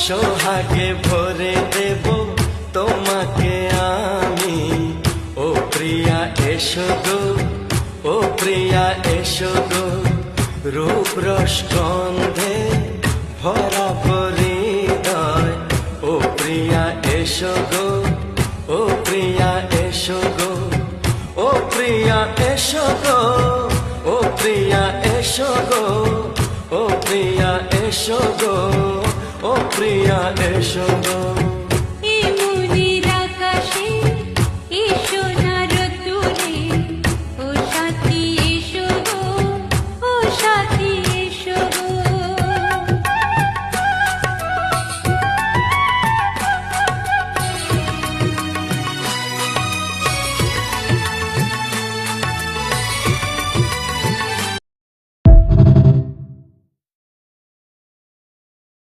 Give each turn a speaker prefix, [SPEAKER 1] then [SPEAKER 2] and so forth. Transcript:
[SPEAKER 1] সোহাগে ভরে দেব তোমাকে আমি। ও প্রিয়া এসো গো, ও প্রিয়া এসো গো, রূপ রস গন্ধে ভরা হৃদয়। ও প্রিয়া এসো গো, ও প্রিয়া এসো গো, ও প্রিয়া এসো গো, ও প্রিয়া এসো গো, ও প্রিয়া এসো গো, ও প্রিয়া এসো গো।